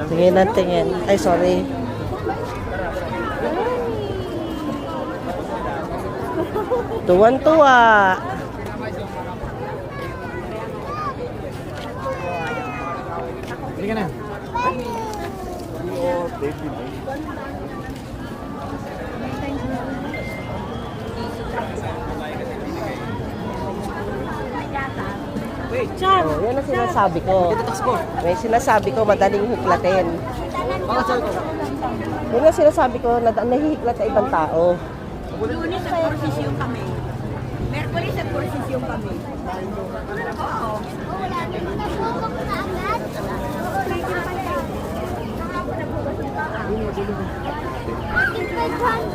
Tingin na tingin. Ay, sorry. Tuwan-tuwa. Hindi ka na. Oh, yan ang sinasabi ko. May sinasabi ko, madaling hiklatin. Yan ang sinasabi ko, nahihiklat sa ibang tao. Lunes at Porcisyon kami. Merkulis at Porcisyon kami. Oo. Aking 500.